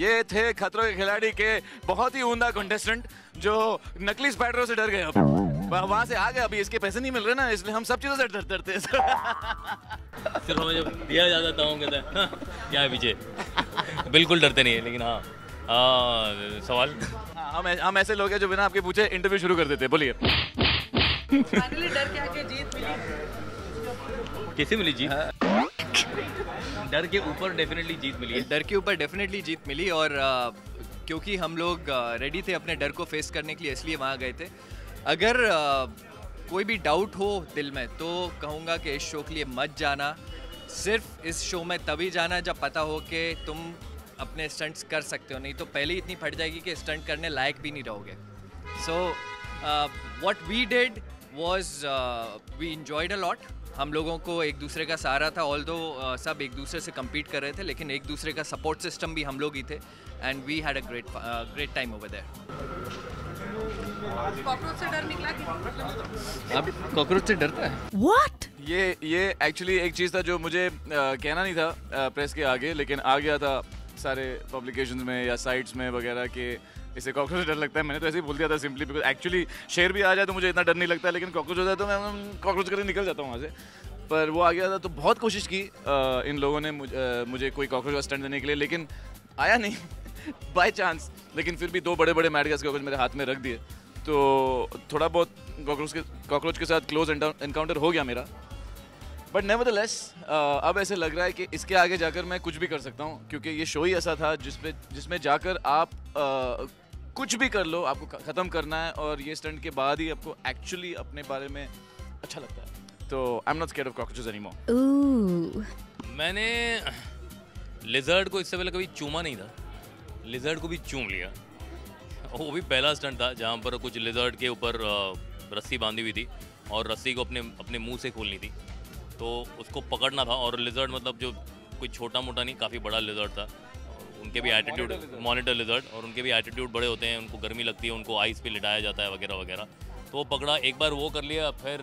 ये थे खतरों के खिलाड़ी के बहुत ही उम्दा कंटेस्टेंट जो नकली स्पाइडरों से डर गए। अब वहां से आ गए, अभी इसके पैसे नहीं मिल रहे ना, इसलिए हम सब चीजों से डरते हैं। सिर्फ हमें जब दिया जाता था हम कहते हैं क्या है पीछे। बिल्कुल डरते नहीं है, लेकिन हाँ सवाल। हम ऐसे लोग हैं जो बिना आपके पूछे इंटरव्यू शुरू कर देते हैं। बोलिए। फाइनली डर के आगे जीत मिली। कैसे मिली जीत? डर के ऊपर डेफिनेटली जीत मिली है। डर के ऊपर डेफिनेटली जीत मिली, और क्योंकि हम लोग रेडी थे अपने डर को फेस करने के लिए, इसलिए वहाँ गए थे। अगर कोई भी डाउट हो दिल में तो कहूँगा कि इस शो के लिए मत जाना। सिर्फ इस शो में तभी जाना जब पता हो कि तुम अपने स्टंट्स कर सकते हो, नहीं तो पहले ही इतनी फट जाएगी कि स्टंट करने लायक भी नहीं रहोगे। So what we did was we enjoyed a lot. हम लोगों को एक दूसरे का सहारा था, ऑल्दो सब एक दूसरे से compete कर रहे थे, लेकिन एक दूसरे का सपोर्ट सिस्टम भी हम लोग ही थे, and we had a great time over there. Cockroach से डर निकला कि अब कॉकरोच से डरता है? व्हाट? ये एक्चुअली एक चीज़ था जो मुझे कहना नहीं था प्रेस के आगे, लेकिन आ गया था सारे पब्लिकेशंस में या साइट्स में वगैरह के इसे कॉकरोच से डर लगता है। मैंने तो ऐसे ही बोल दिया था सिंपली बिकॉज एक्चुअली शेर भी आ जाए तो मुझे इतना डर नहीं लगता, लेकिन कॉकरोच हो जाए तो मैं कॉकरोच करके निकल जाता हूँ वहाँ से। पर वो आ गया था तो बहुत कोशिश की इन लोगों ने मुझे कोई कॉकरोच का स्टंट देने के लिए, लेकिन आया नहीं बाय चांस। लेकिन फिर भी 2 बड़े बड़े मैडगस कॉकरोच मेरे हाथ में रख दिए, तो थोड़ा बहुत कॉकरोच के साथ क्लोज एनकाउंटर हो गया मेरा। बट नेवरदलेस अब ऐसे लग रहा है कि इसके आगे जाकर मैं कुछ भी कर सकता हूँ, क्योंकि ये शो ही ऐसा था जिसमें जाकर आप कुछ भी कर लो, आपको ख़त्म करना है, और ये स्टंट के बाद ही आपको एक्चुअली अपने बारे में अच्छा लगता है। तो I am not scared of cockroaches anymore. मैंने लिजर्ड को इससे पहले कभी चूमा नहीं था, लिजर्ड को भी चूम लिया। वो भी पहला स्टंट था जहाँ पर कुछ लिजर्ड के ऊपर रस्सी बांधी हुई थी और रस्सी को अपने मुंह से खोलनी थी, तो उसको पकड़ना था। और लिजर्ड मतलब जो कोई छोटा मोटा नहीं, काफ़ी बड़ा लिजर्ड था। उनके भी एटीट्यूड, मॉनिटर लिजर्ड, और उनके भी एटीट्यूड बड़े होते हैं, उनको गर्मी लगती है, उनको आइस पे लिटाया जाता है वगैरह वगैरह। तो वो पकड़ा, एक बार वो कर लिया, फिर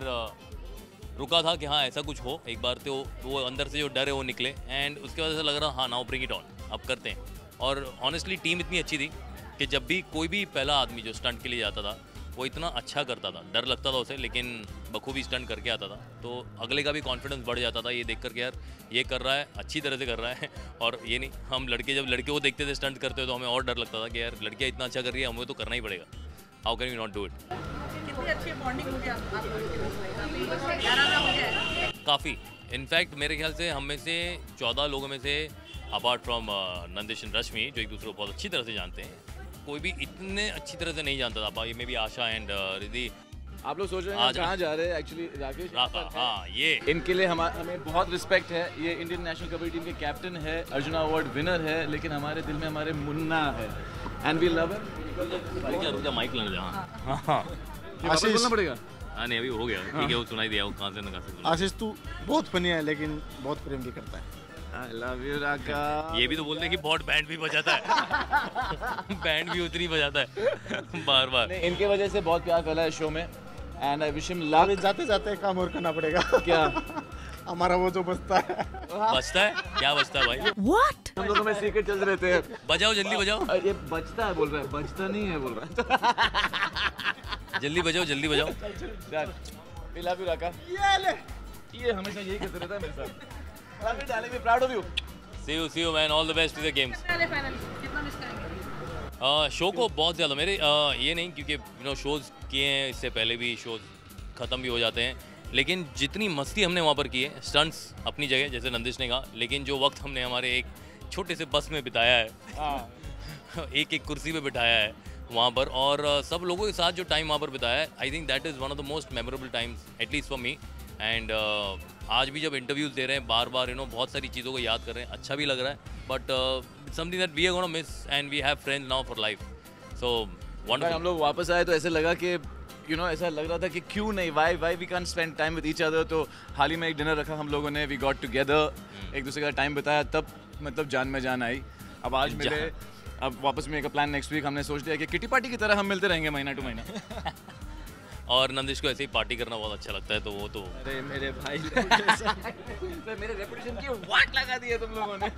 रुका था कि हाँ ऐसा कुछ हो एक बार, तो वो अंदर से जो डर है वो निकले, एंड उसके बाद ऐसा लग रहा हाँ नाउ ब्रिंग इट ऑन, अब करते हैं। और ऑनेस्टली टीम इतनी अच्छी थी कि जब भी कोई भी पहला आदमी जो स्टंट के लिए जाता था वो इतना अच्छा करता था, डर लगता था उसे, लेकिन बखूबी स्टंट करके आता था, तो अगले का भी कॉन्फिडेंस बढ़ जाता था ये देख कर के यार ये कर रहा है, अच्छी तरह से कर रहा है। और ये नहीं, हम लड़के जब लड़के को देखते थे स्टंट करते तो हमें और डर लगता था कि यार लड़कियाँ इतना अच्छा कर रही है, हमें तो करना ही पड़ेगा, how can we not do it. कितनी अच्छी बॉन्डिंग हो गया आप लोगों के बीच में? काफ़ी, इनफैक्ट मेरे ख्याल से हम में से 14 लोगों में से अपार्ट फ्रॉम नंदिश एंड रश्मि जो एक दूसरे को बहुत अच्छी तरह से जानते हैं, कोई भी इतने अच्छी तरह से नहीं जानता था। ये may be Asha and Riddhi. आप लोग सोच रहे हैं कहाँ जा रहे हैं, एक्चुअली राकेश हाँ ये इनके लिए हमें बहुत रिस्पेक्ट है। ये इंडियन नेशनल कबड्डी टीम के कैप्टन है, अर्जुना अवार्ड विनर है, लेकिन हमारे दिल में हमारे मुन्ना है, एंड वी लव हिम। रुक जा, माइक लेने जा। हाँ आशीष बोलना पड़ेगा। हाँ नहीं अभी हो गया, ठीक है, वो सुनाई दिया, वो कहाँ से ना से। आशीष तू बहुत फनी है, लेकिन बहुत प्रेम भी करता है। I love you, राका। ये भी तो बोलते हैं कि बहुत बैंड भी बजाता है। बैंड भी उतनी बजाता है बार बार। इनके वजह से बहुत प्यार फैला है शो में, and I wish him luck. जाते जाते काम और करना पड़ेगा। क्या हमारा वो जो बचता है। बचता है? क्या बचता है भाई? What? हम लोगों में सीक्रेट चल रहते हैं। बजाओ जल्दी बजाओ। ये बचता है बोल रहा है, बचता नहीं है बोल रहा है। जल्दी बजाओ जल्दी बजाओ। We love you, राका। ये हमेशा यही करते रहता है मेरे साथ। Love you, darling. We're proud of you. See you man, all the best to the games. कितना मिस करेंगे? शो को बहुत ज़्यादा मेरे ये नहीं, क्योंकि शोज़ किए हैं इससे पहले भी, शोज़ ख़त्म भी हो जाते हैं, लेकिन जितनी मस्ती हमने वहाँ पर की है, स्टंट्स अपनी जगह जैसे नंदिश ने कहा, लेकिन जो वक्त हमने हमारे एक छोटे से बस में बिताया है, एक कुर्सी पे बिठाया है वहाँ पर, और सब लोगों के साथ जो टाइम वहाँ पर बिताया है, I think that is one of the most memorable times at least for me. And आज भी जब इंटरव्यूज़ दे रहे हैं बार बार बहुत सारी चीज़ों को याद कर रहे हैं, अच्छा भी लग रहा है, but something that we are gonna miss and we have friends now for life. So wonderful. हम लोग वापस आए तो ऐसे लगा कि ऐसा लग रहा था कि क्यों नहीं, why we can spend time with each other. तो हाल ही में एक डिनर रखा हम लोगों ने, वी गॉट टुगेदर, एक दूसरे का टाइम बिताया, तब मतलब जान में जान आई। अब आज मिले, अब वापस में एक प्लान नेक्स्ट वीक हमने सोच लिया कि किटी पार्टी की तरह हम मिलते रहेंगे महीना टू महीना। और नंदिश को ऐसे ही पार्टी करना बहुत अच्छा लगता है, तो वो तो अरे मेरे भाई मेरे रेपुटेशन की वाट लगा दी है तुम लोगों ने।